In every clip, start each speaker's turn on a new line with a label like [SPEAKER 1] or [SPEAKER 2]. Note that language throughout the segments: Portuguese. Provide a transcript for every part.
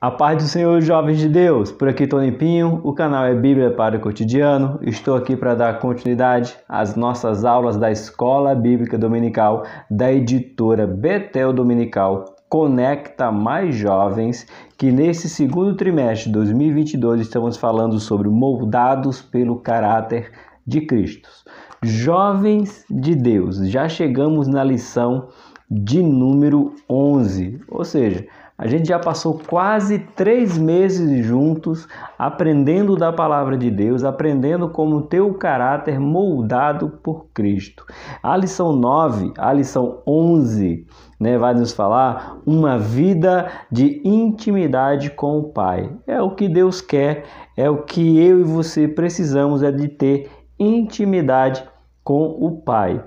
[SPEAKER 1] A paz do Senhor, jovens de Deus. Por aqui Tony Pinho, o canal é Bíblia para o Cotidiano. Estou aqui para dar continuidade às nossas aulas da Escola Bíblica Dominical da editora Betel Dominical. Conecta Mais Jovens, que nesse segundo trimestre de 2022 estamos falando sobre moldados pelo caráter de Cristo. Jovens de Deus, já chegamos na lição de número 11, ou seja, a gente já passou quase 3 meses juntos aprendendo da palavra de Deus, aprendendo como ter o caráter moldado por Cristo. A lição 9, a lição 11, vai nos falar uma vida de intimidade com o Pai. É o que Deus quer, é o que eu e você precisamos, é de ter intimidade com o Pai.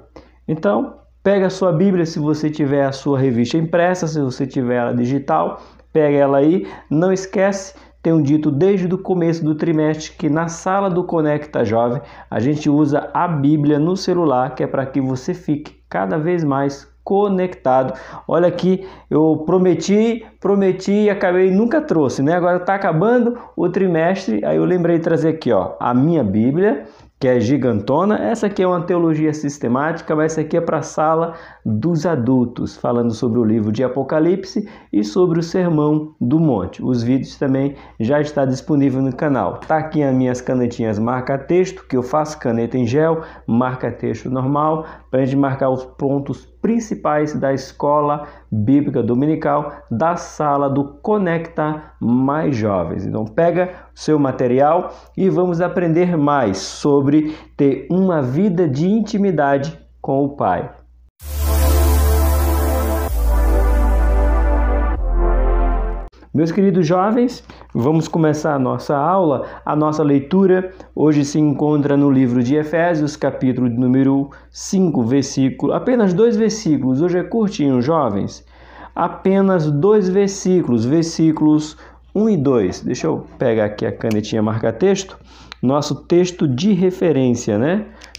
[SPEAKER 1] Então, pega a sua Bíblia, se você tiver a sua revista impressa, se você tiver ela digital, pega ela aí. Não esquece, tenho dito desde o começo do trimestre que na sala do Conecta Jovem a gente usa a Bíblia no celular, que é para que você fique cada vez mais conectado. Olha aqui, eu prometi e acabei nunca trouxe, Agora está acabando o trimestre, aí eu lembrei de trazer aqui, a minha Bíblia, que é gigantona. Essa aqui é uma teologia sistemática, mas essa aqui é para a sala dos adultos, falando sobre o livro de Apocalipse e sobre o Sermão do Monte. Os vídeos também já estão disponíveis no canal. Tá aqui as minhas canetinhas marca-texto, que eu faço caneta em gel, marca-texto normal, para a gente marcar os pontos principais da Escola Bíblica Dominical, da sala do Conecta Mais Jovens. Então pega o seu material e vamos aprender mais sobre ter uma vida de intimidade com o Pai. Meus queridos jovens, vamos começar a nossa aula. A nossa leitura hoje se encontra no livro de Efésios, capítulo número 5, versículo. Apenas 2 versículos. Hoje é curtinho, jovens. Apenas 2 versículos, versículos 1 e 2. Deixa eu pegar aqui a canetinha marca-texto. Nosso texto de referência,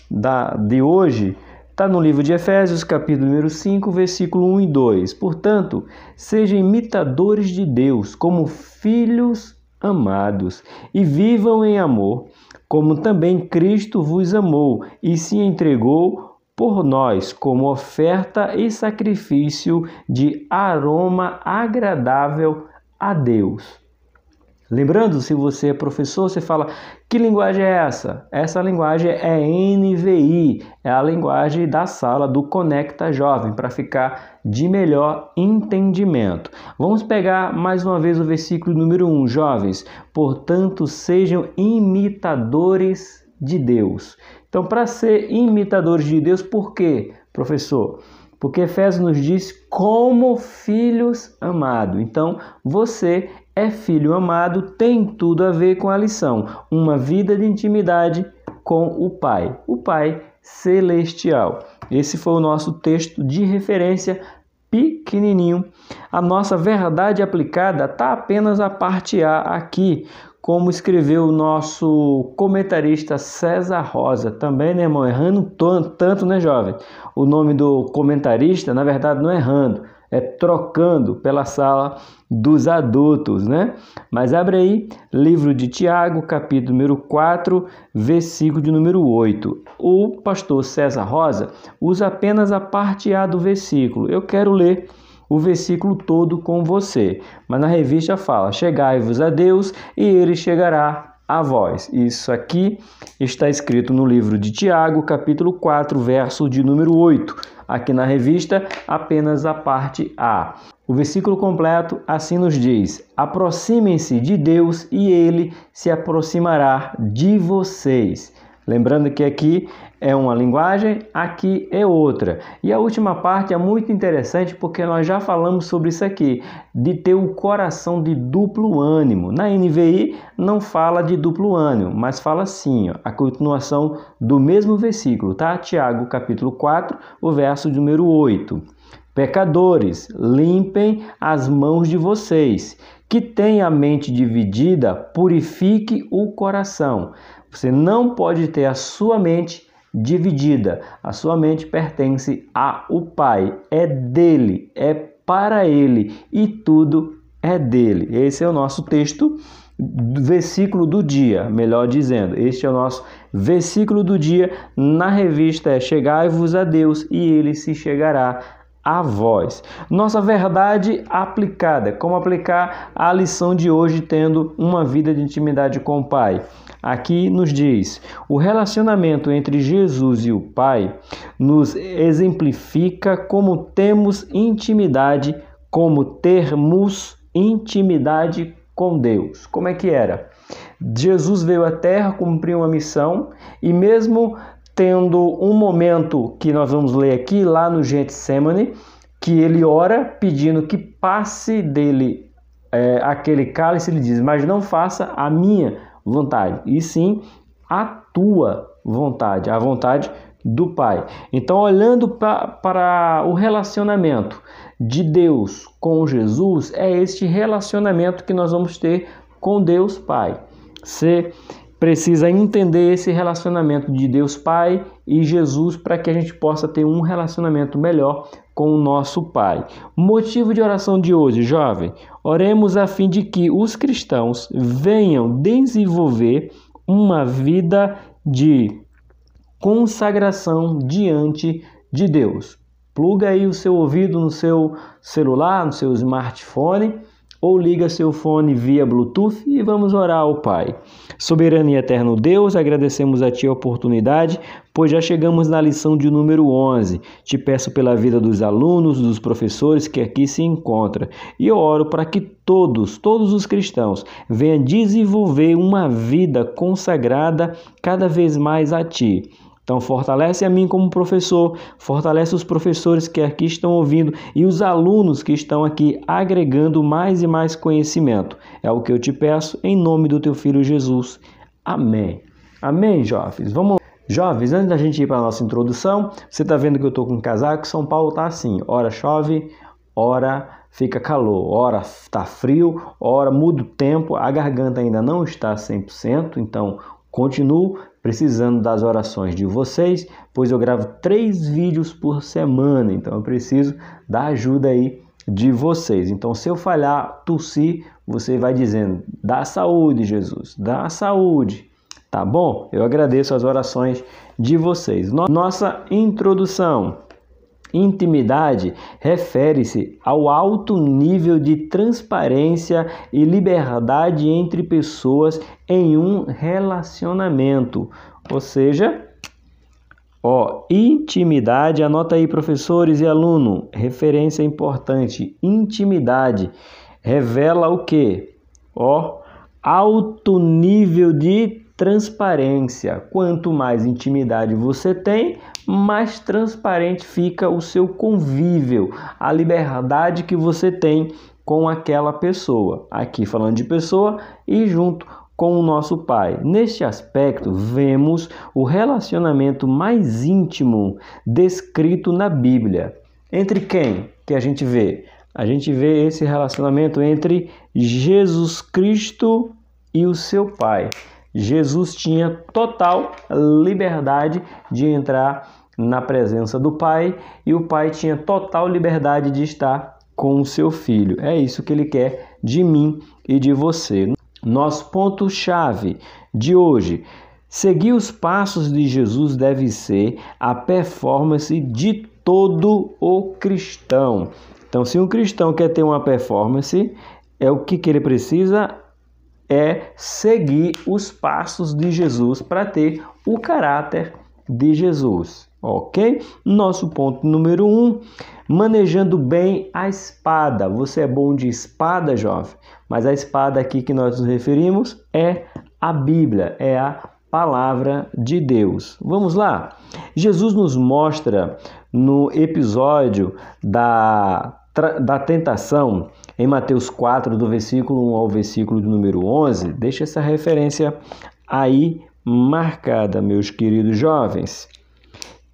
[SPEAKER 1] de hoje, está no livro de Efésios, capítulo número 5, versículo 1 e 2. Portanto, sejam imitadores de Deus como filhos amados e vivam em amor, como também Cristo vos amou e se entregou por nós como oferta e sacrifício de aroma agradável a Deus. Lembrando, se você é professor, você fala, que linguagem é essa? Essa linguagem é NVI, é a linguagem da sala do Conecta Jovem, para ficar de melhor entendimento. Vamos pegar mais uma vez o versículo número 1, jovens. Portanto, sejam imitadores de Deus. Então, para ser imitadores de Deus, por quê, professor? Porque Efésios nos diz como filhos amados. Então, você é filho amado, tem tudo a ver com a lição. Uma vida de intimidade com o Pai celestial. Esse foi o nosso texto de referência pequenininho. A nossa verdade aplicada está apenas a parte A aqui, como escreveu o nosso comentarista César Rosa. Também, irmão, errando tanto, jovem? O nome do comentarista, na verdade, não é errando, é trocando pela sala dos adultos, Mas abre aí, livro de Tiago, capítulo número 4, versículo de número 8. O pastor César Rosa usa apenas a parte A do versículo. Eu quero ler o versículo todo com você, mas na revista fala, chegai-vos a Deus e Ele chegará a vós. Isso aqui está escrito no livro de Tiago, capítulo 4, verso de número 8. Aqui na revista, apenas a parte A. O versículo completo assim nos diz, aproximem-se de Deus e Ele se aproximará de vocês. Lembrando que aqui é uma linguagem, aqui é outra. E a última parte é muito interessante porque nós já falamos sobre isso aqui, de ter o coração de duplo ânimo. Na NVI não fala de duplo ânimo, mas fala assim, a continuação do mesmo versículo, tá? Tiago, capítulo 4, o verso número 8. Pecadores, limpem as mãos de vocês. Que tem a mente dividida, purifique o coração. Você não pode ter a sua mente dividida. A sua mente pertence ao Pai. É dele, é para ele e tudo é dele. Esse é o nosso texto, versículo do dia, melhor dizendo. Este é o nosso versículo do dia na revista Chegai-vos a Deus e ele se chegará a vós. Nossa verdade aplicada. Como aplicar a lição de hoje tendo uma vida de intimidade com o Pai? Aqui nos diz: o relacionamento entre Jesus e o Pai nos exemplifica como termos intimidade com Deus. Como é que era? Jesus veio à Terra, cumpriu uma missão e mesmo tendo um momento que nós vamos ler aqui, lá no Getsemane, que ele ora pedindo que passe dele aquele cálice, ele diz, mas não faça a minha vontade, e sim a tua vontade, a vontade do Pai. Então, olhando para o relacionamento de Deus com Jesus, é este relacionamento que nós vamos ter com Deus Pai. Você precisa entender esse relacionamento de Deus Pai e Jesus para que a gente possa ter um relacionamento melhor com o nosso Pai. Motivo de oração de hoje, jovem: oremos a fim de que os cristãos venham desenvolver uma vida de consagração diante de Deus. Pluga aí o seu ouvido no seu celular, no seu smartphone, ou liga seu fone via Bluetooth e vamos orar ao Pai. Soberano e eterno Deus, agradecemos a Ti a oportunidade, pois já chegamos na lição de número 11. Te peço pela vida dos alunos, dos professores que aqui se encontram. E eu oro para que todos os cristãos venham desenvolver uma vida consagrada cada vez mais a Ti. Então, fortalece a mim como professor, fortalece os professores que aqui estão ouvindo e os alunos que estão aqui agregando mais e mais conhecimento. É o que eu te peço em nome do teu Filho Jesus. Amém. Amém, jovens. Vamos lá. Jovens, antes da gente ir para a nossa introdução, você está vendo que eu estou com um casaco? São Paulo está assim, ora chove, ora fica calor, ora está frio, ora muda o tempo, a garganta ainda não está 100%, então continuo precisando das orações de vocês, pois eu gravo 3 vídeos por semana, então eu preciso da ajuda aí de vocês. Então, se eu falhar, tossir, você vai dizendo, dá saúde, Jesus, dá saúde, tá bom? Eu agradeço as orações de vocês. Nossa introdução. Intimidade refere-se ao alto nível de transparência e liberdade entre pessoas em um relacionamento. Ou seja, intimidade, anota aí professores e aluno, referência importante, intimidade revela o quê? Alto nível de transparência. Quanto mais intimidade você tem, mais transparente fica o seu convívio, a liberdade que você tem com aquela pessoa. Aqui falando de pessoa e junto com o nosso Pai. Neste aspecto, vemos o relacionamento mais íntimo descrito na Bíblia. Entre quem que a gente vê? A gente vê esse relacionamento entre Jesus Cristo e o seu Pai. Jesus tinha total liberdade de entrar na presença do Pai e o Pai tinha total liberdade de estar com o seu Filho. É isso que Ele quer de mim e de você. Nosso ponto-chave de hoje: seguir os passos de Jesus deve ser a performance de todo o cristão. Então, se um cristão quer ter uma performance, o que ele precisa é seguir os passos de Jesus para ter o caráter de Jesus, ok? Nosso ponto número 1, manejando bem a espada. Você é bom de espada, jovem? Mas a espada aqui que nós nos referimos é a Bíblia, é a palavra de Deus. Vamos lá? Jesus nos mostra no episódio da tentação, em Mateus 4, do versículo 1 ao versículo de número 11, deixa essa referência aí marcada, meus queridos jovens,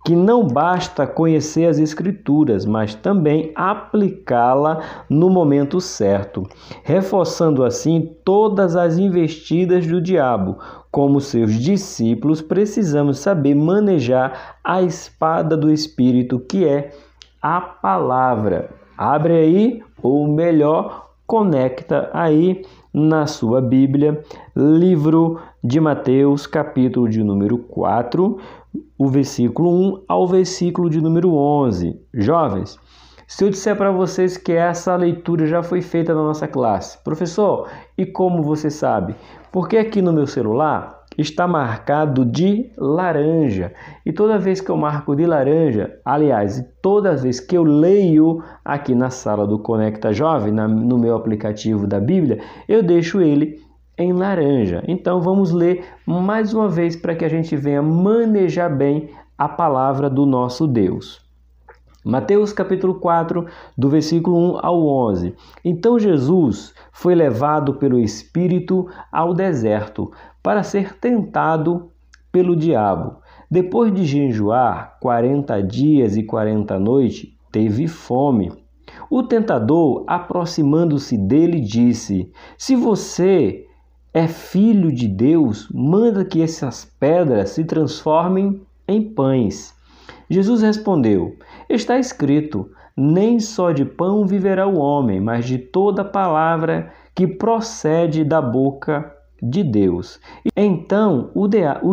[SPEAKER 1] que não basta conhecer as Escrituras, mas também aplicá-la no momento certo, reforçando assim todas as investidas do diabo. Como seus discípulos, precisamos saber manejar a espada do Espírito, que é a palavra. Abre aí, ou melhor, conecta aí na sua Bíblia, livro de Mateus, capítulo de número 4, o versículo 1 ao versículo de número 11. Jovens, se eu disser para vocês que essa leitura já foi feita na nossa classe, professor, e como você sabe? Porque aqui no meu celular está marcado de laranja. E toda vez que eu marco de laranja, aliás, toda vez que eu leio aqui na sala do Conecta Jovem, no meu aplicativo da Bíblia, eu deixo ele em laranja. Então vamos ler mais uma vez para que a gente venha manejar bem a palavra do nosso Deus. Mateus capítulo 4, do versículo 1 ao 11. Então Jesus foi levado pelo Espírito ao deserto para ser tentado pelo diabo. Depois de jejuar 40 dias e 40 noites, teve fome. O tentador, aproximando-se dele, disse: Se você é filho de Deus, manda que essas pedras se transformem em pães. Jesus respondeu: Está escrito, nem só de pão viverá o homem, mas de toda palavra que procede da boca de Deus. Então o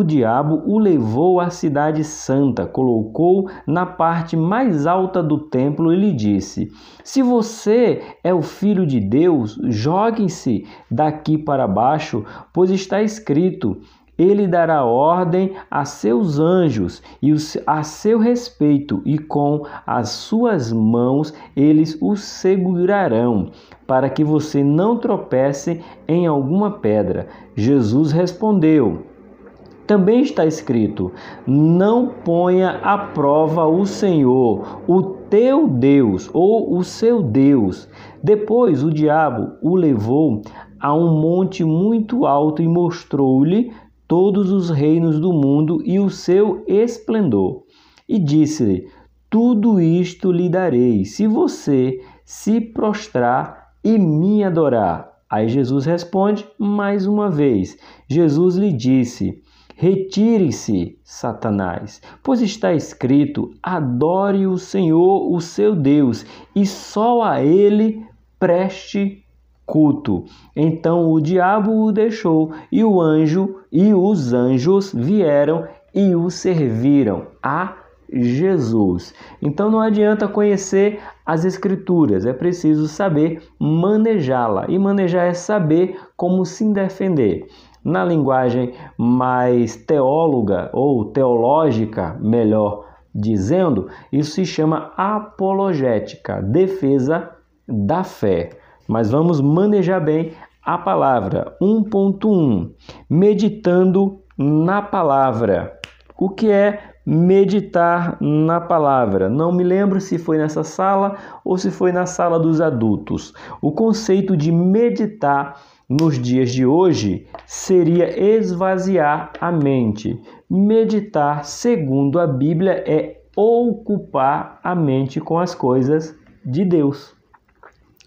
[SPEAKER 1] diabo o levou à cidade santa, colocou na parte mais alta do templo e lhe disse: Se você é o filho de Deus, jogue-se daqui para baixo, pois está escrito: Ele dará ordem a seus anjos e a seu respeito, e com as suas mãos eles o segurarão, para que você não tropece em alguma pedra. Jesus respondeu: Também está escrito: Não ponha à prova o Senhor, o teu Deus, ou o seu Deus. Depois o diabo o levou a um monte muito alto e mostrou-lhe todos os reinos do mundo e o seu esplendor. E disse-lhe: Tudo isto lhe darei, se você se prostrar e me adorar. Aí Jesus responde mais uma vez. Jesus lhe disse: Retire-se, Satanás, pois está escrito: Adore o Senhor, o seu Deus, e só a ele preste culto. Então o diabo o deixou, e os anjos vieram e o serviram a Jesus. Então não adianta conhecer as Escrituras, é preciso saber manejá-la. E manejar é saber como se defender. Na linguagem mais teóloga ou teológica, melhor dizendo, isso se chama apologética, defesa da fé. Mas vamos manejar bem a palavra. 1.1. Meditando na palavra. O que é meditar na palavra? Não me lembro se foi nessa sala ou se foi na sala dos adultos. O conceito de meditar nos dias de hoje seria esvaziar a mente. Meditar, segundo a Bíblia, é ocupar a mente com as coisas de Deus.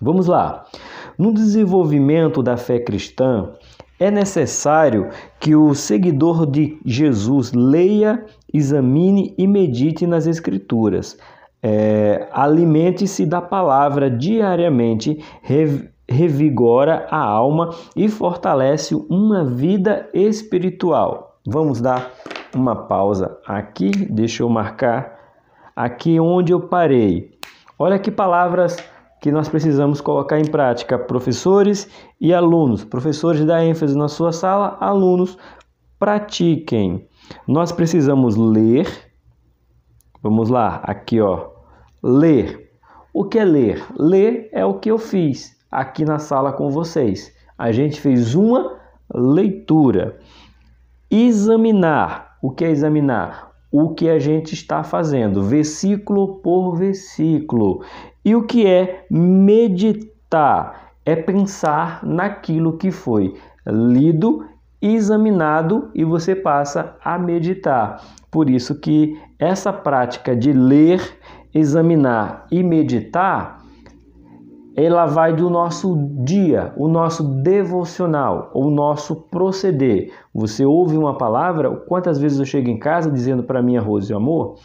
[SPEAKER 1] Vamos lá. No desenvolvimento da fé cristã, é necessário que o seguidor de Jesus leia, examine e medite nas Escrituras. Alimente-se da palavra diariamente, revigora a alma e fortalece uma vida espiritual. Vamos dar uma pausa aqui, deixa eu marcar aqui onde eu parei. Olha que palavras que nós precisamos colocar em prática, professores e alunos. Professores, dá ênfase na sua sala, alunos, pratiquem. Nós precisamos ler. Vamos lá, aqui ó, ler. O que é ler? Ler é o que eu fiz aqui na sala com vocês. A gente fez uma leitura. Examinar. O que é examinar? O que a gente está fazendo, versículo por versículo. E o que é meditar? É pensar naquilo que foi lido, examinado e você passa a meditar. Por isso que essa prática de ler, examinar e meditar, ela vai do nosso dia, o nosso devocional, o nosso proceder. Você ouve uma palavra, quantas vezes eu chego em casa dizendo para minha Rose, amor,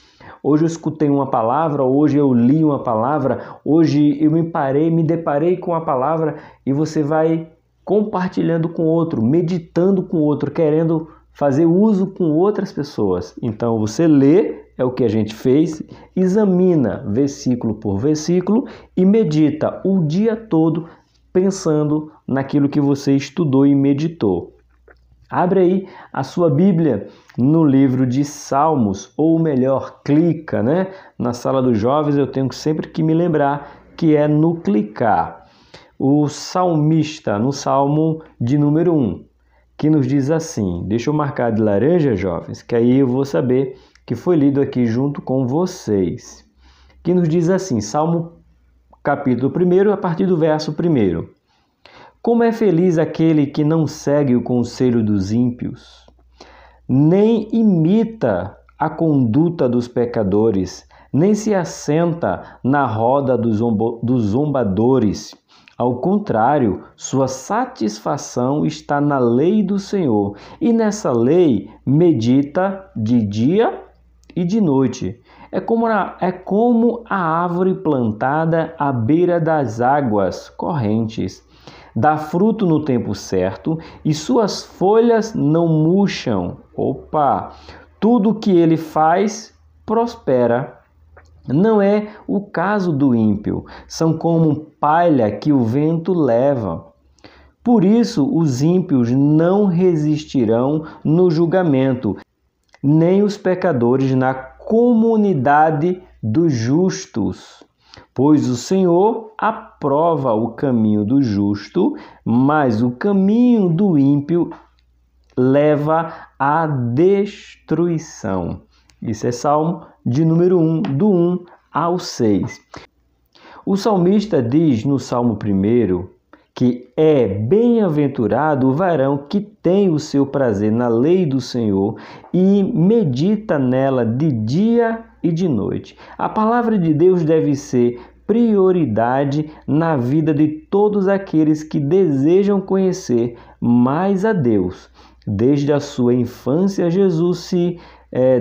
[SPEAKER 1] hoje eu escutei uma palavra, hoje eu li uma palavra, hoje eu me deparei com a palavra, e você vai compartilhando com outro, meditando com outro, querendo fazer uso com outras pessoas. Então você lê, é o que a gente fez, examina versículo por versículo e medita o dia todo pensando naquilo que você estudou e meditou. Abre aí a sua Bíblia no livro de Salmos, ou melhor, clica, né? Na sala dos jovens eu tenho sempre que me lembrar que é no clicar. O salmista, no Salmo de número 1, que nos diz assim, deixa eu marcar de laranja, jovens, que aí eu vou saber que foi lido aqui junto com vocês. Que nos diz assim, Salmo capítulo 1, a partir do verso 1. Como é feliz aquele que não segue o conselho dos ímpios, nem imita a conduta dos pecadores, nem se assenta na roda dos zombadores. Ao contrário, sua satisfação está na lei do Senhor, e nessa lei medita de dia e de noite. É como a árvore plantada à beira das águas correntes. Dá fruto no tempo certo e suas folhas não murcham. Tudo que ele faz prospera. Não é o caso do ímpio. São como palha que o vento leva. Por isso, os ímpios não resistirão no julgamento, nem os pecadores na comunidade dos justos. Pois o Senhor aprova o caminho do justo, mas o caminho do ímpio leva à destruição. Isso é Salmo de número 1, do 1 ao 6. O salmista diz no Salmo 1 que é bem-aventurado o varão que tem o seu prazer na lei do Senhor e medita nela de dia e de noite. A palavra de Deus deve ser prioridade na vida de todos aqueles que desejam conhecer mais a Deus. Desde a sua infância, Jesus se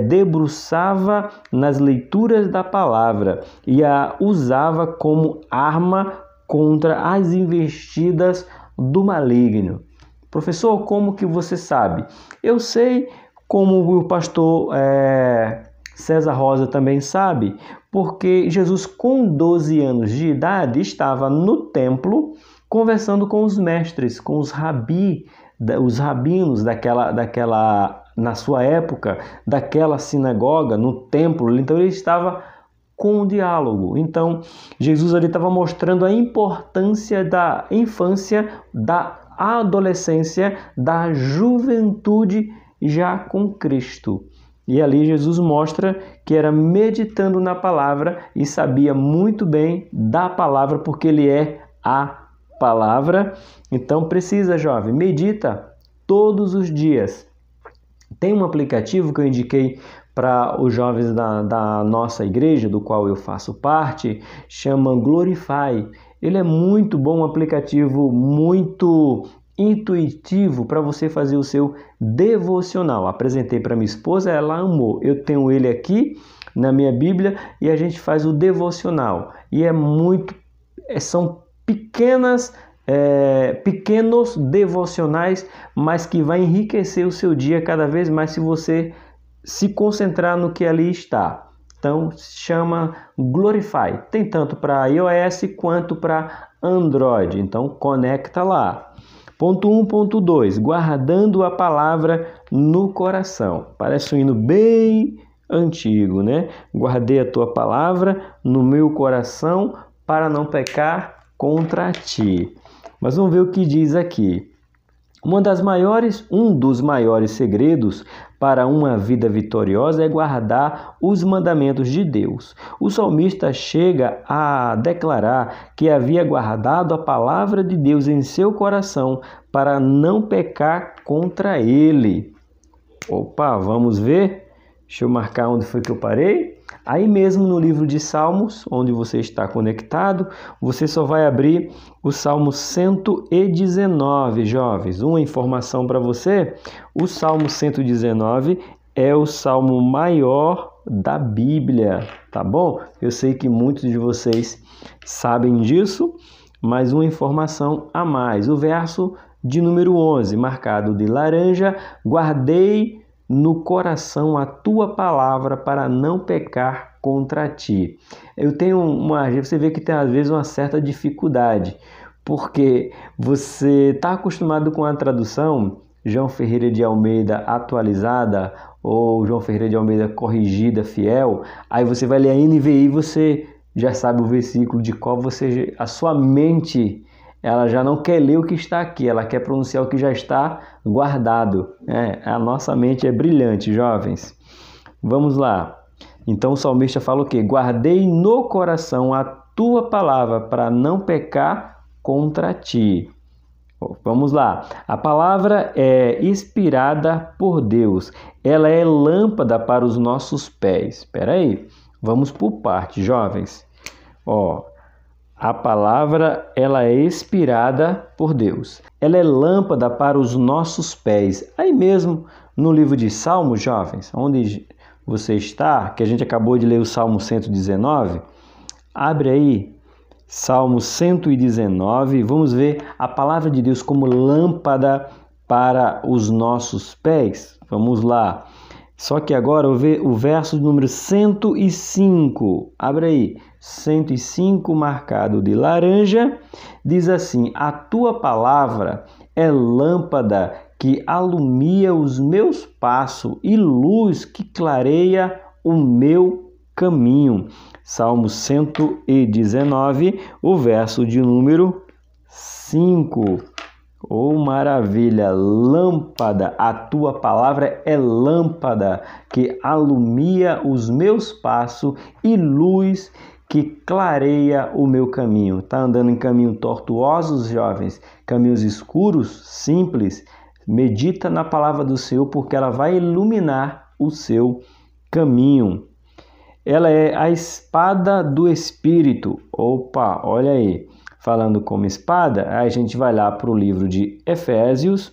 [SPEAKER 1] debruçava nas leituras da palavra e a usava como arma contra as investidas do maligno. Professor, como que você sabe? Eu sei, como o pastor César Rosa também sabe, porque Jesus, com 12 anos de idade, estava no templo conversando com os mestres, com os rabinos na sua época, daquela sinagoga, no templo. Então ele estava com um diálogo. Então Jesus ali estava mostrando a importância da infância, da adolescência, da juventude já com Cristo. E ali Jesus mostra que era meditando na palavra e sabia muito bem da palavra, porque ele é a palavra. Então precisa, jovem, medita todos os dias. Tem um aplicativo que eu indiquei para os jovens da nossa igreja, do qual eu faço parte, chama Glorify. Ele é muito bom, um aplicativo muito intuitivo para você fazer o seu devocional. Apresentei para minha esposa, ela amou. Eu tenho ele aqui na minha Bíblia e a gente faz o devocional. E são pequenos devocionais, mas que vai enriquecer o seu dia cada vez mais se você se concentrar no que ali está. Então, se chama Glorify. Tem tanto para iOS quanto para Android. Então, conecta lá. Ponto 1, ponto 2. Guardando a palavra no coração. Parece um hino bem antigo, né? Guardei a tua palavra no meu coração para não pecar contra ti. Mas vamos ver o que diz aqui. Um dos maiores segredos para uma vida vitoriosa é guardar os mandamentos de Deus. O salmista chega a declarar que havia guardado a palavra de Deus em seu coração para não pecar contra ele. Vamos ver? Deixa eu marcar onde foi que eu parei. Aí mesmo no livro de Salmos, onde você está conectado, você só vai abrir o Salmo 119, jovens. Uma informação para você, o Salmo 119 é o salmo maior da Bíblia, tá bom? Eu sei que muitos de vocês sabem disso, mas uma informação a mais. O verso de número 11, marcado de laranja: guardei no coração a tua palavra para não pecar contra ti. Eu tenho você vê que tem às vezes uma certa dificuldade, porque você está acostumado com a tradução João Ferreira de Almeida atualizada ou João Ferreira de Almeida corrigida, fiel. Aí você vai ler a NVI e você já sabe o versículo de qual a sua mente, ela já não quer ler o que está aqui, ela quer pronunciar o que já está guardado. A nossa mente é brilhante, jovens. Vamos lá. Então o salmista fala o quê? Guardei no coração a tua palavra para não pecar contra ti. Vamos lá. A palavra é inspirada por Deus. Ela é lâmpada para os nossos pés. Espera aí. Vamos por parte, jovens. A palavra, ela é inspirada por Deus. Ela é lâmpada para os nossos pés. Aí mesmo no livro de Salmos, jovens, onde você está, que a gente acabou de ler o Salmo 119, abre aí Salmo 119, vamos ver a palavra de Deus como lâmpada para os nossos pés. Vamos lá. Só que agora o verso número 105, abre aí, 105 marcado de laranja, diz assim: a tua palavra é lâmpada que alumia os meus passos e luz que clareia o meu caminho. Salmo 119, o verso de número 5. Oh, maravilha! Lâmpada, a tua palavra é lâmpada que alumia os meus passos e luz que clareia o meu caminho. Está andando em caminhos tortuosos, jovens? Caminhos escuros, simples? Medita na palavra do Senhor, porque ela vai iluminar o seu caminho. Ela é a espada do Espírito. Opa, olha aí. Falando como espada, a gente vai lá para o livro de Efésios,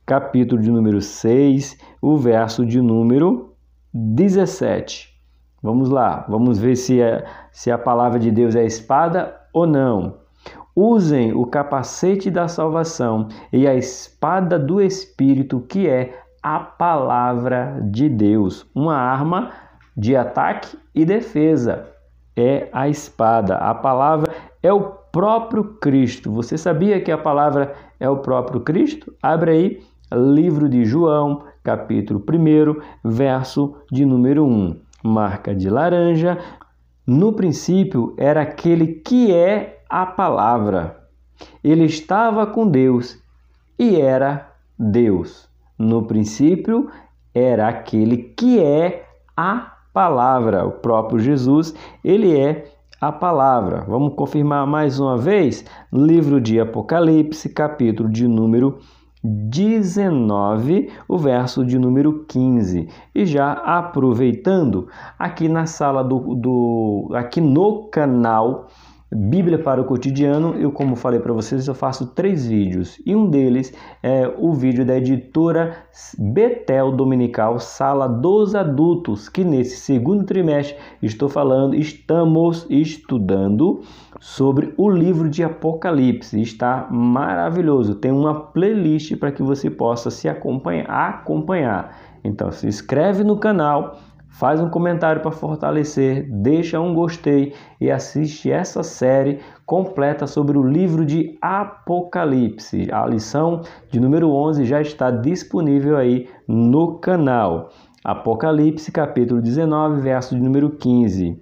[SPEAKER 1] capítulo de número 6, o verso de número 17. Vamos lá, vamos ver se a palavra de Deus é espada ou não. Usem o capacete da salvação e a espada do Espírito, que é a palavra de Deus, uma arma de ataque e defesa. É a espada. A palavra é o próprio Cristo. Você sabia que a palavra é o próprio Cristo? Abre aí, livro de João, capítulo 1, verso de número 1. Marca de laranja. No princípio era aquele que é a palavra. Ele estava com Deus e era Deus. No princípio era aquele que é a palavra. O próprio Jesus, ele é a palavra. Vamos confirmar mais uma vez? Livro de Apocalipse, capítulo de número 19, o verso de número 15. E já aproveitando, aqui na sala aqui no canal Bíblia para o Cotidiano, eu, como falei para vocês, eu faço 3 vídeos. E um deles é o vídeo da editora Betel Dominical, Sala dos Adultos, que nesse segundo trimestre estamos estudando sobre o livro de Apocalipse. Está maravilhoso. Tem uma playlist para que você possa se acompanhar. Então, se inscreve no canal, faz um comentário para fortalecer, deixa um gostei e assiste essa série completa sobre o livro de Apocalipse. A lição de número 11 já está disponível aí no canal. Apocalipse, capítulo 19, verso de número 15.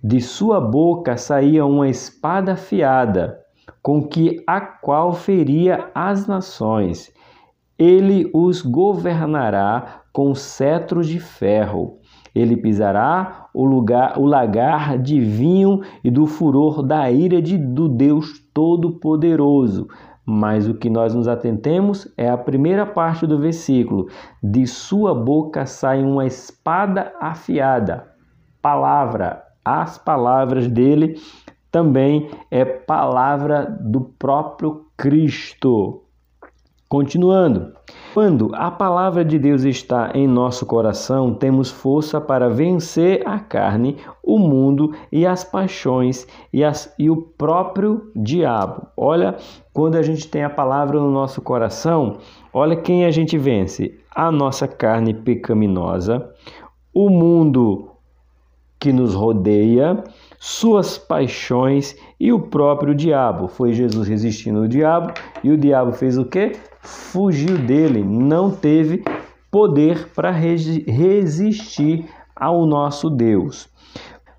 [SPEAKER 1] De sua boca saía uma espada afiada, com que a qual feria as nações. Ele os governará com cetro de ferro. Ele pisará o lagar de vinho e do furor da ira do Deus Todo-Poderoso. Mas o que nós nos atentemos é a primeira parte do versículo. De sua boca sai uma espada afiada. Palavra. As palavras dele também é palavra do próprio Cristo. Continuando. Quando a palavra de Deus está em nosso coração, temos força para vencer a carne, o mundo e as paixões e o próprio diabo. Olha, quando a gente tem a palavra no nosso coração, olha quem a gente vence: a nossa carne pecaminosa, o mundo que nos rodeia, suas paixões e o próprio diabo. Foi Jesus resistindo ao diabo e o diabo fez o quê? Fugiu dele, não teve poder para resistir ao nosso Deus.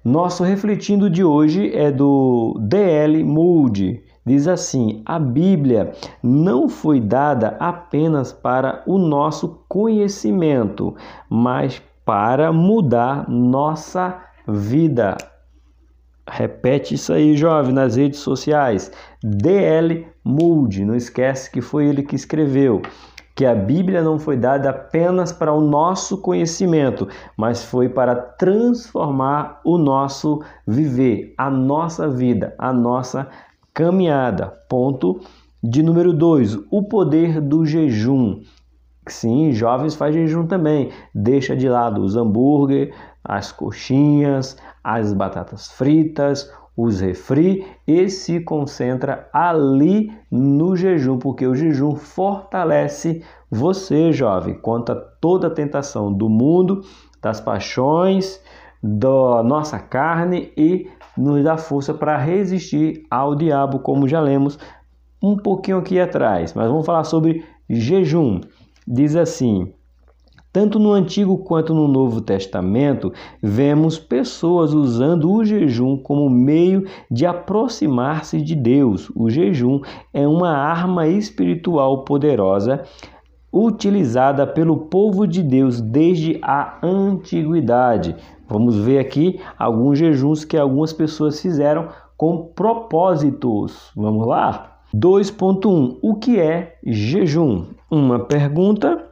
[SPEAKER 1] Nosso refletindo de hoje é do D.L. Moody. Diz assim: a Bíblia não foi dada apenas para o nosso conhecimento, mas para mudar nossa vida. Repete isso aí, jovem, nas redes sociais. D.L. Moody, não esquece que foi ele que escreveu, que a Bíblia não foi dada apenas para o nosso conhecimento, mas foi para transformar o nosso viver, a nossa vida, a nossa caminhada. Ponto de número 2, o poder do jejum. Sim, jovens fazem jejum também. Deixa de lado os hambúrguer, as coxinhas, as batatas fritas, os refri e se concentra ali no jejum, porque o jejum fortalece você, jovem, contra toda a tentação do mundo, das paixões, da nossa carne e nos dá força para resistir ao diabo, como já lemos um pouquinho aqui atrás. Mas vamos falar sobre jejum. Diz assim: tanto no Antigo quanto no Novo Testamento, vemos pessoas usando o jejum como meio de aproximar-se de Deus. O jejum é uma arma espiritual poderosa utilizada pelo povo de Deus desde a antiguidade. Vamos ver aqui alguns jejuns que algumas pessoas fizeram com propósitos. Vamos lá? 2.1. O que é jejum? Uma pergunta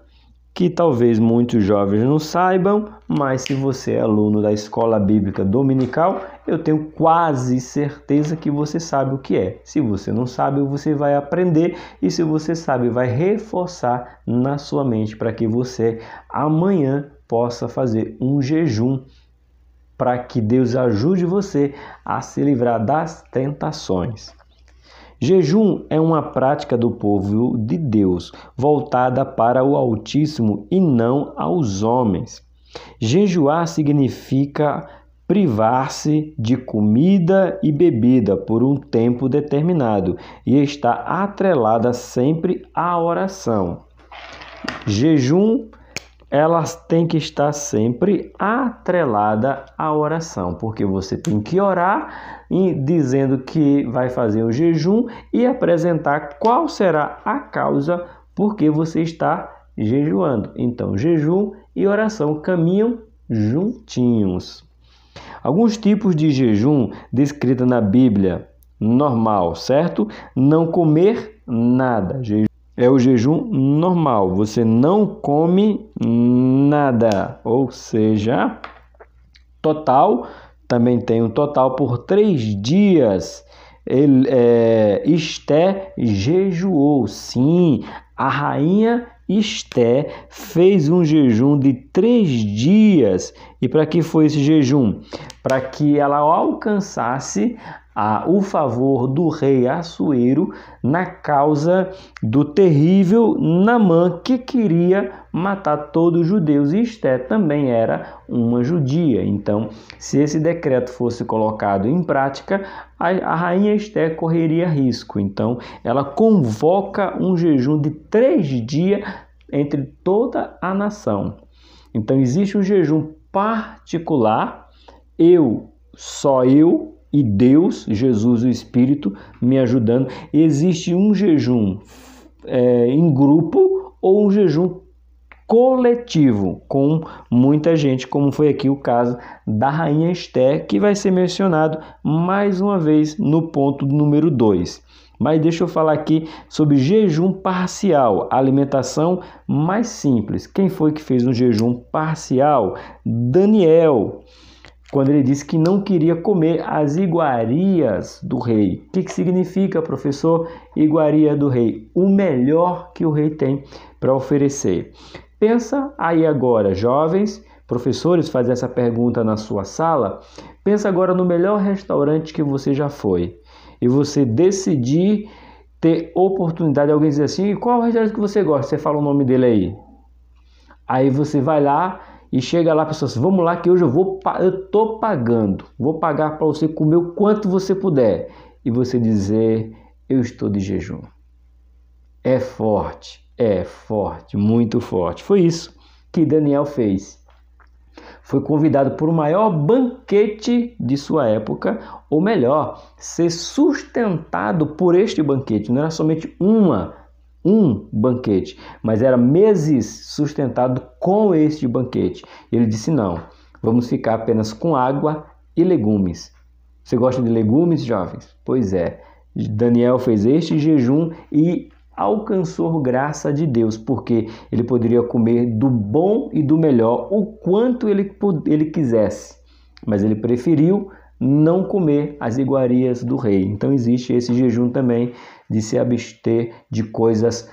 [SPEAKER 1] que talvez muitos jovens não saibam, mas se você é aluno da Escola Bíblica Dominical, eu tenho quase certeza que você sabe o que é. Se você não sabe, você vai aprender, e se você sabe, vai reforçar na sua mente para que você amanhã possa fazer um jejum, para que Deus ajude você a se livrar das tentações. Jejum é uma prática do povo de Deus, voltada para o Altíssimo e não aos homens. Jejuar significa privar-se de comida e bebida por um tempo determinado e está atrelada sempre à oração. Jejum, elas têm que estar sempre atrelada à oração, porque você tem que orar dizendo que vai fazer o jejum e apresentar qual será a causa por que você está jejuando. Então, jejum e oração caminham juntinhos. Alguns tipos de jejum descritos na Bíblia: normal, certo? Não comer nada. É o jejum normal, você não come nada, ou seja, total, também tem um total por 3 dias. Esté jejuou, sim, a rainha Esté fez um jejum de 3 dias. E para que foi esse jejum? Para que ela alcançasse o favor do rei Assuero na causa do terrível Naamã, que queria matar todos os judeus, e Esté também era uma judia. Então, se esse decreto fosse colocado em prática, a rainha Esté correria risco. Então, ela convoca um jejum de 3 dias entre toda a nação. Então, existe um jejum particular, só eu e Deus, Jesus, o Espírito, me ajudando. Existe um jejum em grupo ou um jejum coletivo com muita gente, como foi aqui o caso da rainha Esté, que vai ser mencionado mais uma vez no ponto número 2. Mas deixa eu falar aqui sobre jejum parcial, alimentação mais simples. Quem foi que fez um jejum parcial? Daniel. quando ele disse que não queria comer as iguarias do rei. O que significa, professor, iguaria do rei? O melhor que o rei tem para oferecer. Pensa aí agora, jovens, professores, fazem essa pergunta na sua sala. Pensa agora no melhor restaurante que você já foi. E você decidir ter oportunidade, alguém dizer assim, qual é o restaurante que você gosta? Você fala o nome dele aí. Aí você vai lá e chega lá, a pessoa assim, vamos lá que hoje eu tô pagando. Vou pagar para você comer o quanto você puder. E você dizer, eu estou de jejum. É forte, muito forte. Foi isso que Daniel fez. Foi convidado para o maior banquete de sua época, ou melhor, ser sustentado por este banquete. Não era somente um banquete, mas era meses sustentado com este banquete. Ele disse, não, vamos ficar apenas com água e legumes. Você gosta de legumes, jovens? Pois é, Daniel fez este jejum e alcançou graça de Deus, porque ele poderia comer do bom e do melhor o quanto ele quisesse, mas ele preferiu não comer as iguarias do rei. Então existe esse jejum também de se abster de coisas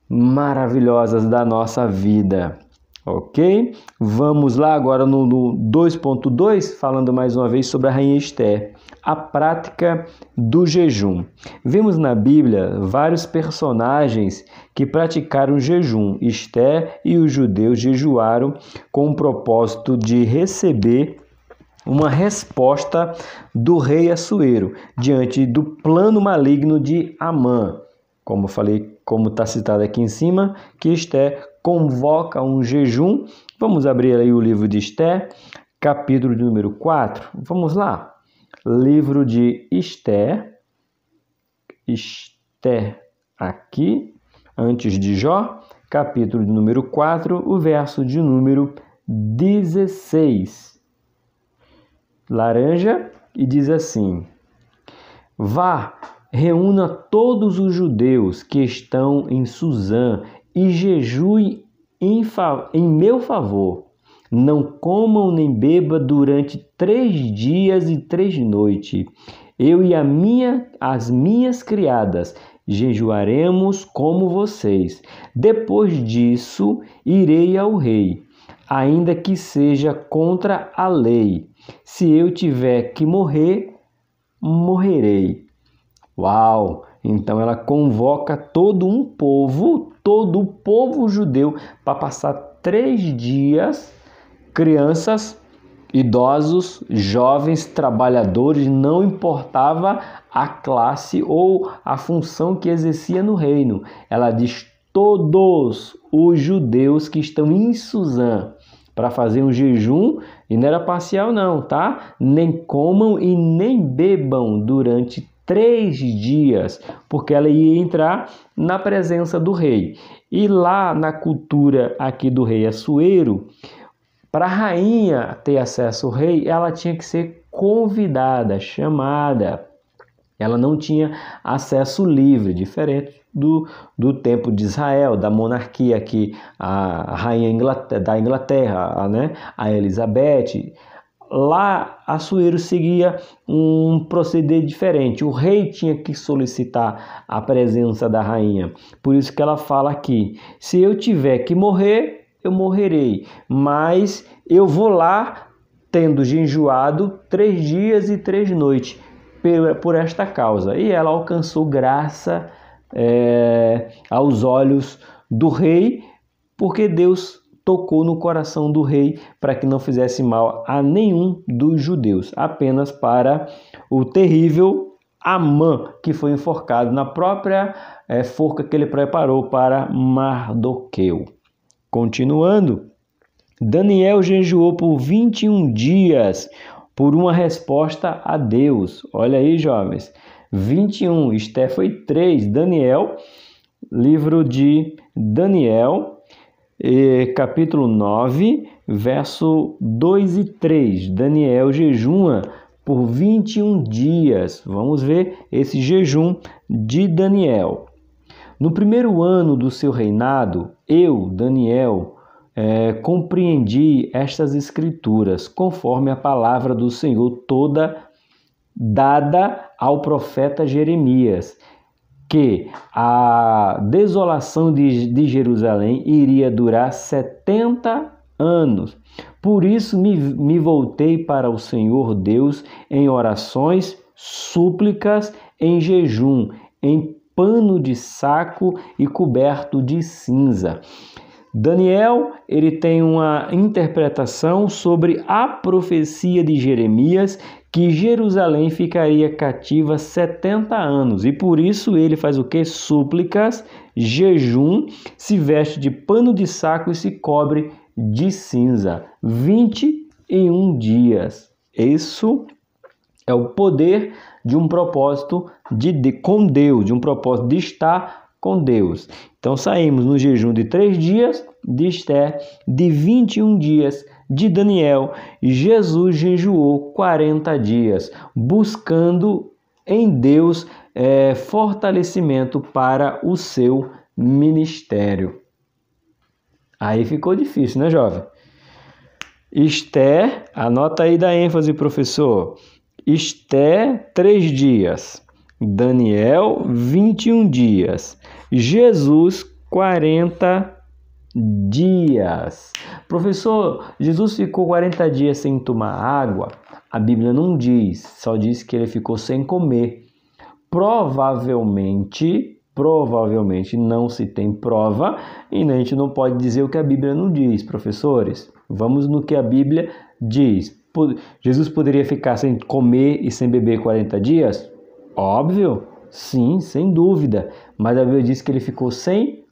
[SPEAKER 1] maravilhosas da nossa vida. Ok? Vamos lá agora no 2.2, falando mais uma vez sobre a rainha Esther. A prática do jejum. Vemos na Bíblia vários personagens que praticaram jejum. Esther e os judeus jejuaram com o propósito de receber uma resposta do rei Assuero diante do plano maligno de Amã. Como eu falei, como está citado aqui em cima, que Esther convoca um jejum. Vamos abrir aí o livro de Esther, capítulo de número 4. Vamos lá. Livro de Esther aqui, antes de Jó, capítulo de número 4, o verso de número 16. Laranja, e diz assim: vá, reúna todos os judeus que estão em Suzã e jejue em meu favor. Não comam nem bebam durante 3 dias e 3 noites. Eu e as minhas criadas jejuaremos como vocês. Depois disso, irei ao rei, ainda que seja contra a lei. Se eu tiver que morrer, morrerei. Uau! Então ela convoca todo o povo judeu para passar 3 dias, crianças, idosos, jovens, trabalhadores, não importava a classe ou a função que exercia no reino. Ela diz todos os judeus que estão em Suzã para fazer um jejum, e não era parcial não, tá? Nem comam e nem bebam durante 3 dias, porque ela ia entrar na presença do rei. E lá na cultura aqui do rei Assuero, para a rainha ter acesso ao rei, ela tinha que ser convidada, chamada. Ela não tinha acesso livre, diferente do tempo de Israel, da monarquia aqui, a rainha da Inglaterra, né? A Elizabeth. Lá, Assuero seguia um proceder diferente. O rei tinha que solicitar a presença da rainha. Por isso que ela fala aqui: se eu tiver que morrer, eu morrerei, mas eu vou lá tendo jejuado 3 dias e 3 noites por esta causa. E ela alcançou graça aos olhos do rei, porque Deus tocou no coração do rei para que não fizesse mal a nenhum dos judeus, apenas para o terrível Amã, que foi enforcado na própria forca que ele preparou para Mardoqueu. Continuando, Daniel jejuou por 21 dias por uma resposta a Deus. Olha aí, jovens, 21, Esther foi 3, Daniel, livro de Daniel, capítulo 9, verso 2 e 3. Daniel jejua por 21 dias. Vamos ver esse jejum de Daniel. No primeiro ano do seu reinado, eu, Daniel, compreendi estas escrituras, conforme a palavra do Senhor toda dada ao profeta Jeremias, que a desolação de Jerusalém iria durar 70 anos. Por isso me voltei para o Senhor Deus em orações, súplicas, em jejum, em pano de saco e coberto de cinza. Daniel, ele tem uma interpretação sobre a profecia de Jeremias, que Jerusalém ficaria cativa 70 anos. E por isso ele faz o quê? Súplicas, jejum, se veste de pano de saco e se cobre de cinza. 21 dias. Isso é o poder de um propósito com Deus, de um propósito de estar com Deus. Então saímos no jejum de 3 dias de Esther, de 21 dias de Daniel. Jesus jejuou 40 dias, buscando em Deus fortalecimento para o seu ministério. Aí ficou difícil, né, jovem? Esther, anota aí da ênfase, professor. Esther, 3 dias. Daniel, 21 dias. Jesus, 40 dias. Professor, Jesus ficou 40 dias sem tomar água? A Bíblia não diz, só diz que ele ficou sem comer. Provavelmente não se tem prova e a gente não pode dizer o que a Bíblia não diz, professores. Vamos no que a Bíblia diz. Jesus poderia ficar sem comer e sem beber 40 dias? Óbvio, sim, sem dúvida. Mas a Bíblia diz que ele ficou sem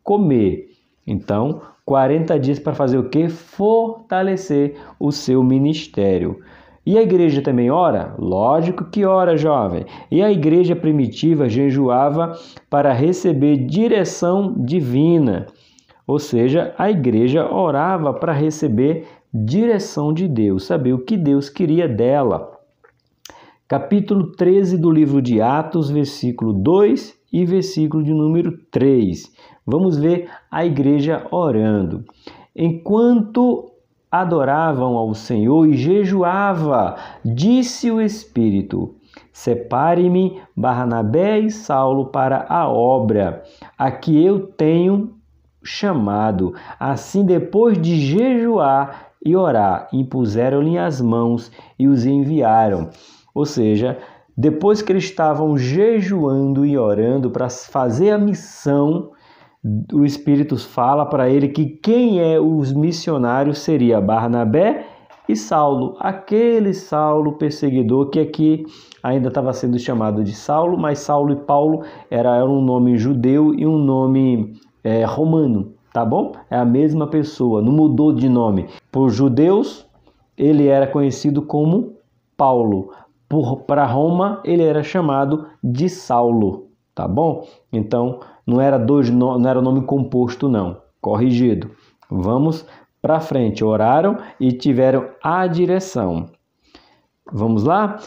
[SPEAKER 1] comer. Então, 40 dias para fazer o quê? Fortalecer o seu ministério. E a igreja também ora? Lógico que ora, jovem. E a igreja primitiva jejuava para receber direção divina. Ou seja, a igreja orava para receber direção de Deus, saber o que Deus queria dela. Capítulo 13 do livro de Atos, versículo 2 e versículo de número 3. Vamos ver a igreja orando. Enquanto adoravam ao Senhor e jejuava, disse o Espírito: separe-me Barnabé e Saulo para a obra a que eu tenho chamado. Assim, depois de jejuar e orar, impuseram-lhe as mãos e os enviaram. Ou seja, depois que eles estavam jejuando e orando para fazer a missão, o Espírito fala para ele que quem é os missionários seria Barnabé e Saulo, aquele Saulo perseguidor que aqui ainda estava sendo chamado de Saulo, mas Saulo e Paulo era um nome judeu e um nome romano, tá bom? É a mesma pessoa, não mudou de nome. Por judeus, ele era conhecido como Paulo. Para Roma, ele era chamado de Saulo, tá bom? Então, não era nome composto, não. Corrigido. Vamos para frente. Oraram e tiveram a direção. Vamos lá?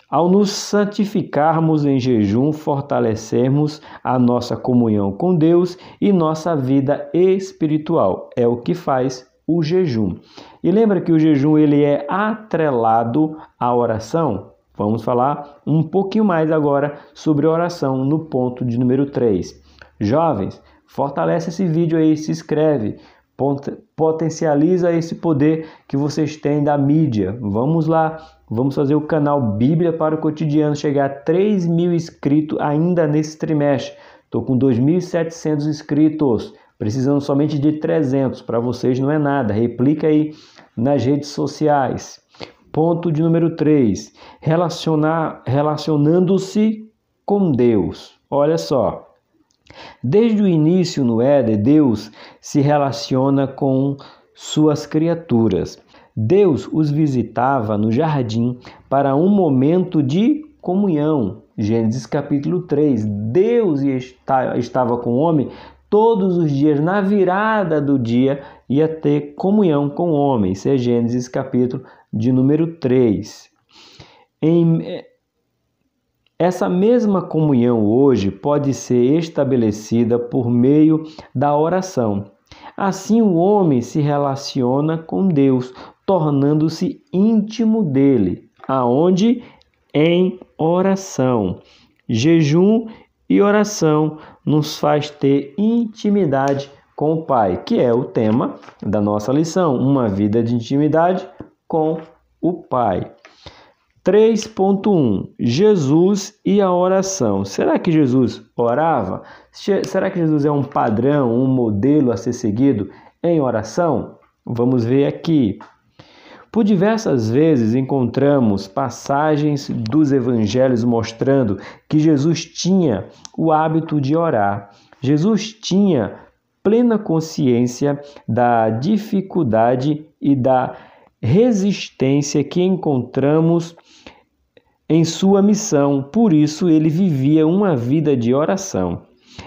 [SPEAKER 1] Ao nos santificarmos em jejum, fortalecermos a nossa comunhão com Deus e nossa vida espiritual. É o que faz o jejum. E lembra que o jejum ele é atrelado à oração? Vamos falar um pouquinho mais agora sobre oração no ponto de número 3. Jovens, fortalece esse vídeo aí, se inscreve, potencializa esse poder que vocês têm da mídia. Vamos lá, vamos fazer o canal Bíblia para o Cotidiano chegar a 3.000 inscritos ainda nesse trimestre. Estou com 2.700 inscritos, precisando somente de 300. Para vocês não é nada, replica aí nas redes sociais. Ponto de número 3, relacionando-se com Deus. Olha só, desde o início no Éden, Deus se relaciona com suas criaturas. Deus os visitava no jardim para um momento de comunhão. Gênesis capítulo 3, Deus estava com o homem todos os dias, na virada do dia, ia ter comunhão com o homem. Isso é Gênesis capítulo de número 3. Essa mesma comunhão hoje pode ser estabelecida por meio da oração. Assim o homem se relaciona com Deus, tornando-se íntimo dele. Aonde? Em oração. Jejum e oração nos faz ter intimidade com o Pai, que é o tema da nossa lição, uma vida de intimidade com o Pai. 3.1 Jesus e a oração. Será que Jesus orava? Será que Jesus é um padrão, um modelo a ser seguido em oração? Vamos ver aqui. Por diversas vezes encontramos passagens dos evangelhos mostrando que Jesus tinha o hábito de orar. Jesus tinha plena consciência da dificuldade e da resistência que encontramos em sua missão, por isso ele vivia uma vida de oração.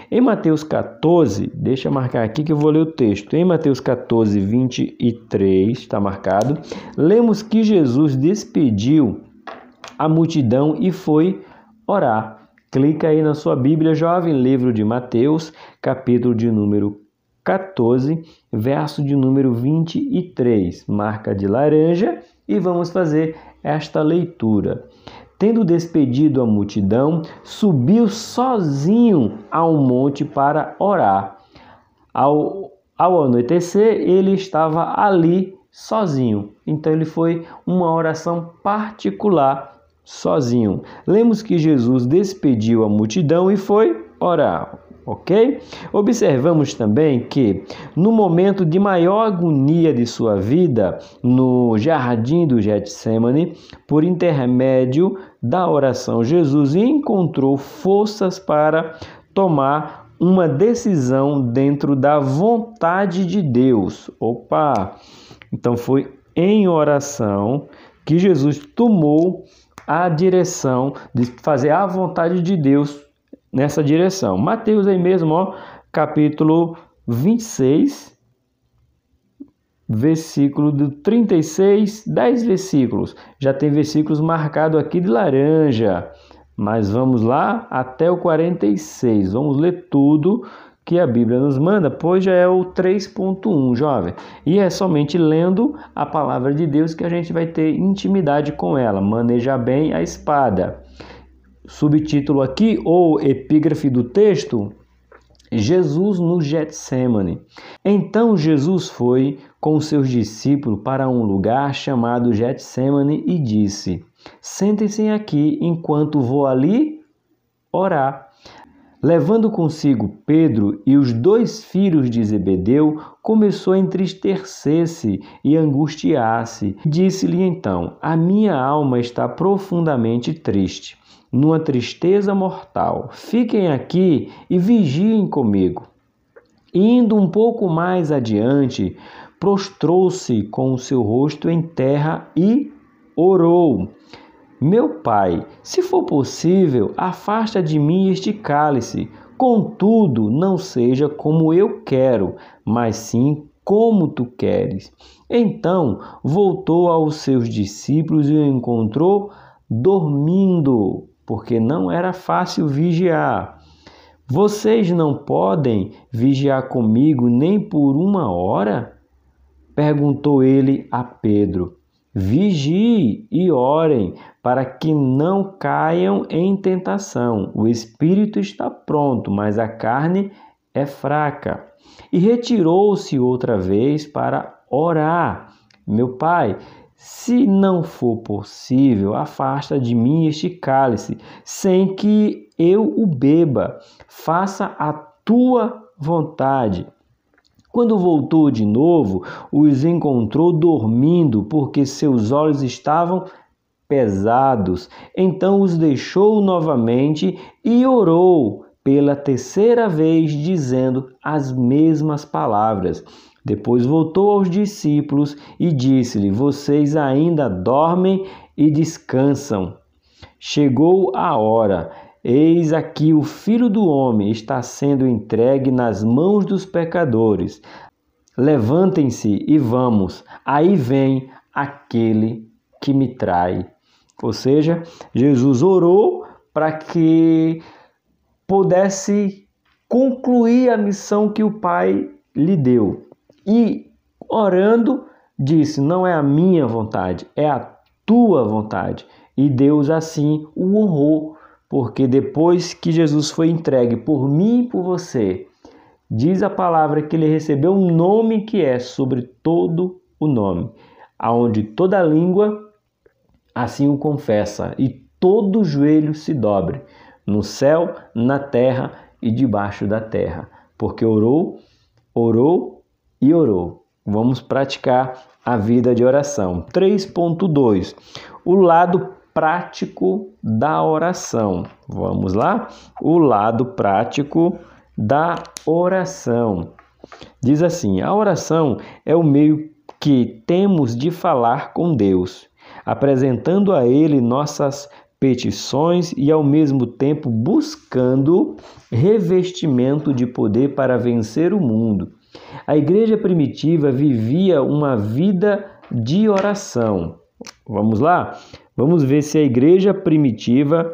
[SPEAKER 1] Em Mateus 14, deixa eu marcar aqui que eu vou ler o texto. Em Mateus 14, 23, está marcado, lemos que Jesus despediu a multidão e foi orar. Clica aí na sua Bíblia, jovem, livro de Mateus, capítulo de número 14, verso de número 23. Marca de laranja e vamos fazer esta leitura. Tendo despedido a multidão, subiu sozinho ao monte para orar. Ao anoitecer, ele estava ali sozinho. Então, ele foi uma oração particular sozinho. Lemos que Jesus despediu a multidão e foi orar. Ok? Observamos também que, no momento de maior agonia de sua vida, no jardim do Getsemane, por intermédio da oração, Jesus encontrou forças para tomar uma decisão dentro da vontade de Deus. Opa! Então foi em oração que Jesus tomou a direção de fazer a vontade de Deus nessa direção. Mateus aí mesmo, capítulo 26, versículo do 36, 10 versículos. Já tem versículos marcados aqui de laranja, mas vamos lá até o 46. Vamos ler tudo que a Bíblia nos manda, pois já é o 3.1, jovem. E é somente lendo a palavra de Deus que a gente vai ter intimidade com ela. Manejar bem a espada. Subtítulo aqui, ou epígrafe do texto, Jesus no Getsemane. Então Jesus foi com seus discípulos para um lugar chamado Getsemane e disse: sentem-se aqui enquanto vou ali orar. Levando consigo Pedro e os 2 filhos de Zebedeu, começou a entristecer-se e angustiar-se. Disse-lhe então: a minha alma está profundamente triste, numa tristeza mortal. Fiquem aqui e vigiem comigo. Indo um pouco mais adiante, prostrou-se com o seu rosto em terra e orou: meu Pai, se for possível, afasta de mim este cálice. Contudo, não seja como eu quero, mas sim como tu queres. Então voltou aos seus discípulos e o encontrou dormindo, porque não era fácil vigiar. Vocês não podem vigiar comigo nem por 1 hora? Perguntou ele a Pedro. Vigie e orem, para que não caiam em tentação. O espírito está pronto, mas a carne é fraca. E retirou-se outra vez para orar. Meu Pai, se não for possível, afasta de mim este cálice, sem que eu o beba. Faça a tua vontade. Quando voltou de novo, os encontrou dormindo, porque seus olhos estavam pesados. Então os deixou novamente e orou pela 3ª vez, dizendo as mesmas palavras. Depois voltou aos discípulos e disse-lhe: vocês ainda dormem e descansam. Chegou a hora. Eis aqui o Filho do Homem está sendo entregue nas mãos dos pecadores. Levantem-se e vamos. Aí vem aquele que me trai. Ou seja, Jesus orou para que pudesse concluir a missão que o Pai lhe deu. e orando disse: não é a minha vontade, é a tua vontade. E Deus assim o honrou, porque depois que Jesus foi entregue por mim e por você, diz a palavra que ele recebeu um nome que é sobre todo o nome, aonde toda língua assim o confessa e todo joelho se dobre, no céu, na terra e debaixo da terra, porque orou, orou e orou. Vamos praticar a vida de oração. 3.2. O lado prático da oração. Vamos lá? O lado prático da oração. Diz assim: a oração é o meio que temos de falar com Deus, apresentando a Ele nossas petições e ao mesmo tempo buscando revestimento de poder para vencer o mundo. A igreja primitiva vivia uma vida de oração. Vamos lá? Vamos ver se a igreja primitiva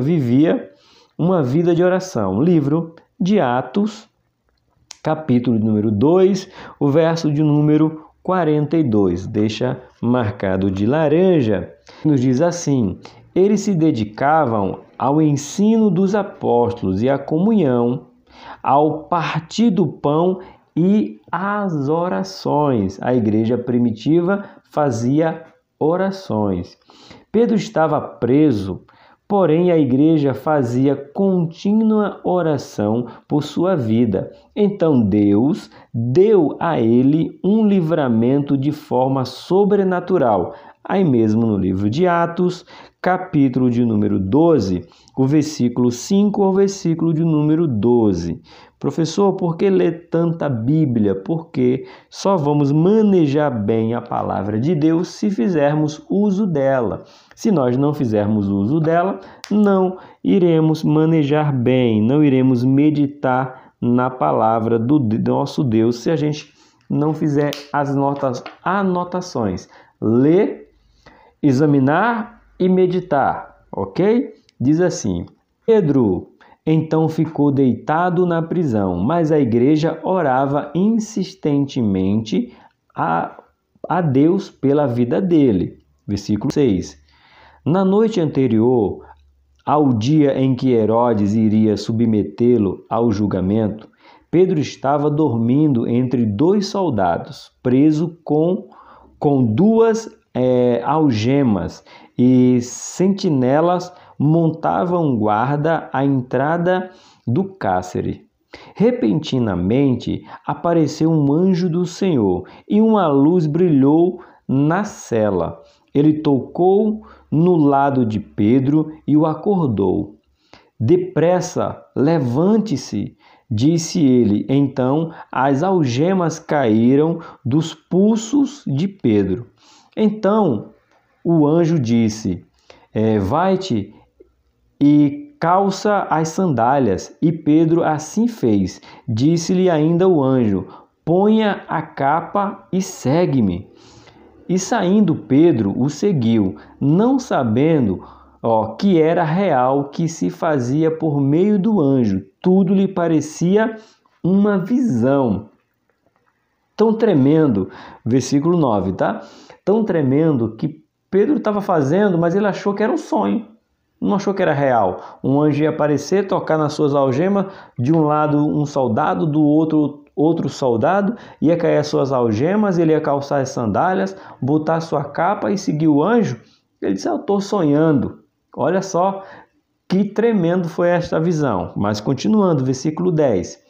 [SPEAKER 1] vivia uma vida de oração. Livro de Atos, capítulo número 2, o verso de número 42. Deixa marcado de laranja. Nos diz assim: eles se dedicavam ao ensino dos apóstolos e à comunhão, ao partir do pão e às orações. A igreja primitiva fazia orações. Pedro estava preso, porém a igreja fazia contínua oração por sua vida. Então Deus deu a ele um livramento de forma sobrenatural. Aí mesmo no livro de Atos, capítulo de número 12, o versículo 5 ao versículo de número 12. Professor, por que ler tanta Bíblia? Porque só vamos manejar bem a palavra de Deus se fizermos uso dela. Se nós não fizermos uso dela, não iremos manejar bem, não iremos meditar na palavra do nosso Deus se a gente não fizer as anotações. Ler, examinar e meditar, ok? Diz assim: Pedro então ficou deitado na prisão, mas a igreja orava insistentemente a Deus pela vida dele. Versículo 6. Na noite anterior ao dia em que Herodes iria submetê-lo ao julgamento, Pedro estava dormindo entre dois soldados, preso com duas algemas, e sentinelas montavam guarda à entrada do cárcere. Repentinamente apareceu um anjo do Senhor e uma luz brilhou na cela. Ele tocou no lado de Pedro e o acordou. Depressa, levante-se, disse ele. Então as algemas caíram dos pulsos de Pedro. Então o anjo disse: vai-te e calça as sandálias. E Pedro assim fez. Disse-lhe ainda o anjo: ponha a capa e segue-me. E saindo Pedro o seguiu, não sabendo que era real que se fazia por meio do anjo. Tudo lhe parecia uma visão. Tão tremendo, versículo 9, tá? Tão tremendo que Pedro estava fazendo, mas ele achou que era um sonho. Não achou que era real. Um anjo ia aparecer, tocar nas suas algemas, de um lado um soldado, do outro soldado, ia cair as suas algemas, ele ia calçar as sandálias, botar sua capa e seguir o anjo. Ele disse: eu estou sonhando. Olha só que tremendo foi esta visão. Mas continuando, versículo 10.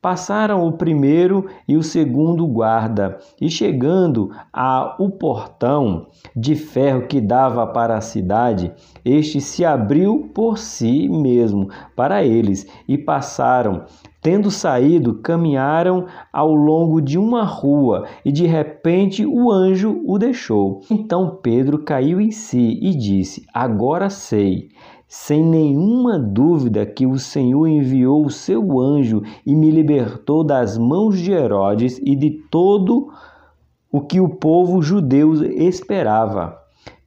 [SPEAKER 1] Passaram o primeiro e o segundo guarda, e chegando ao portão de ferro que dava para a cidade, este se abriu por si mesmo para eles, e passaram. Tendo saído, caminharam ao longo de uma rua, e de repente o anjo o deixou. Então Pedro caiu em si e disse: agora sei, sem nenhuma dúvida, que o Senhor enviou o seu anjo e me libertou das mãos de Herodes e de todo o que o povo judeu esperava.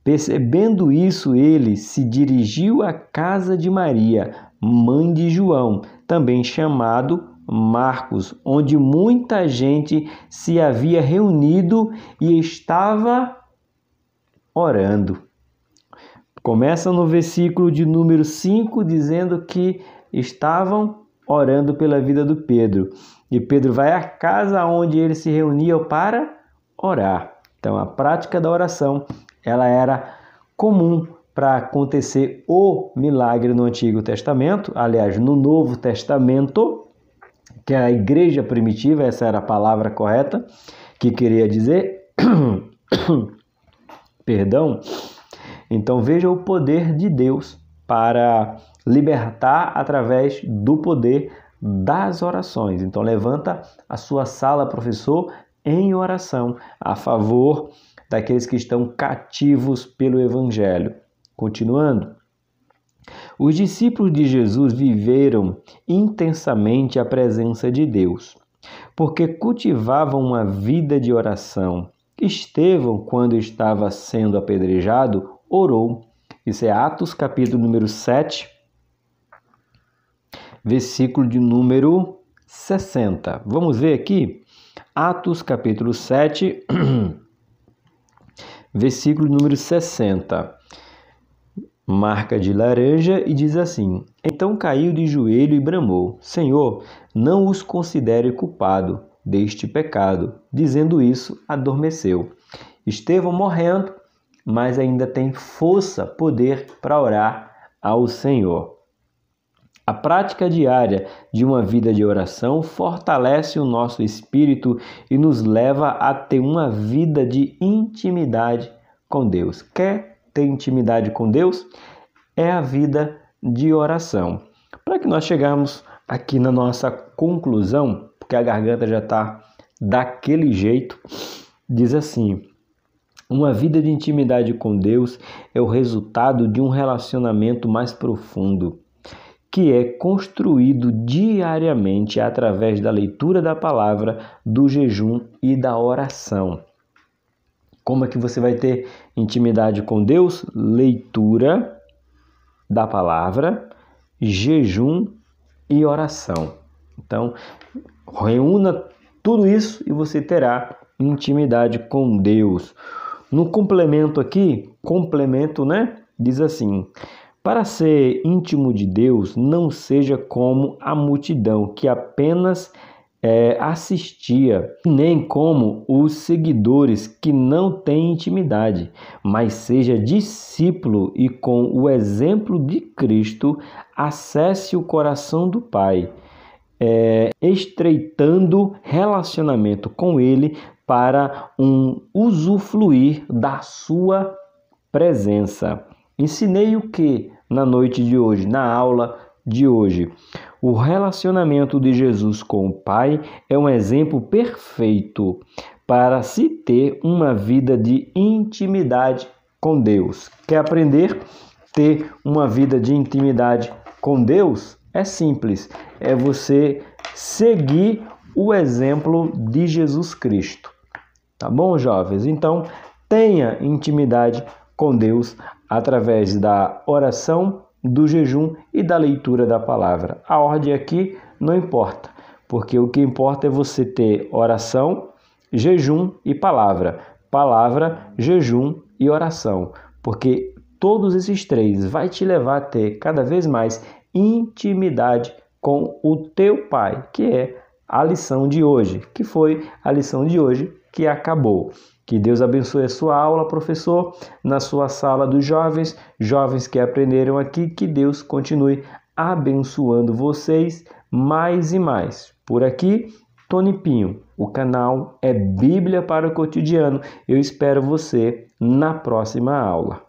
[SPEAKER 1] Percebendo isso, ele se dirigiu à casa de Maria, mãe de João, também chamado Marcos, onde muita gente se havia reunido e estava orando. Começa no versículo de número 5, dizendo que estavam orando pela vida do Pedro. E Pedro vai à casa onde eles se reuniam para orar. Então, a prática da oração, ela era comum para acontecer o milagre no Antigo Testamento. Aliás, no Novo Testamento, que é a igreja primitiva, essa era a palavra correta, que queria dizer, perdão. Então veja o poder de Deus para libertar através do poder das orações. Então levanta a sua sala, professor, em oração a favor daqueles que estão cativos pelo Evangelho. Continuando. Os discípulos de Jesus viveram intensamente a presença de Deus, porque cultivavam uma vida de oração. Estevão, quando estava sendo apedrejado, orou. Isso é Atos, capítulo número 7, versículo de número 60. Vamos ver aqui? Atos, capítulo 7, versículo número 60. Marca de laranja e diz assim: Então caiu de joelho e bramou: Senhor, não os considere culpado deste pecado. Dizendo isso, adormeceu. Estevão morrendo, mas ainda tem força, poder para orar ao Senhor. A prática diária de uma vida de oração fortalece o nosso espírito e nos leva a ter uma vida de intimidade com Deus. Quer ter intimidade com Deus? É a vida de oração. Para que nós chegamos aqui na nossa conclusão, porque a garganta já está daquele jeito, diz assim: uma vida de intimidade com Deus é o resultado de um relacionamento mais profundo, que é construído diariamente através da leitura da palavra, do jejum e da oração. Como é que você vai ter intimidade com Deus? Leitura da palavra, jejum e oração. Então, reúna tudo isso e você terá intimidade com Deus. No complemento aqui, diz assim: para ser íntimo de Deus, não seja como a multidão que apenas assistia, nem como os seguidores que não têm intimidade, mas seja discípulo e com o exemplo de Cristo acesse o coração do Pai, estreitando relacionamento com Ele para um usufruir da sua presença. Ensinei o que na noite de hoje, na aula de hoje? O relacionamento de Jesus com o Pai é um exemplo perfeito para se ter uma vida de intimidade com Deus. Quer aprender a ter uma vida de intimidade com Deus? É simples, é você seguir o exemplo de Jesus Cristo. Tá bom, jovens? Então, tenha intimidade com Deus através da oração, do jejum e da leitura da palavra. A ordem aqui não importa, porque o que importa é você ter oração, jejum e palavra. Palavra, jejum e oração, porque todos esses três vai te levar a ter cada vez mais intimidade com o teu Pai, que é a lição de hoje, que foi a lição de hoje que acabou. Que Deus abençoe a sua aula, professor, na sua sala dos jovens, jovens que aprenderam aqui, que Deus continue abençoando vocês mais e mais. Por aqui, Tony Pinho, o canal é Bíblia para o Cotidiano. Eu espero você na próxima aula.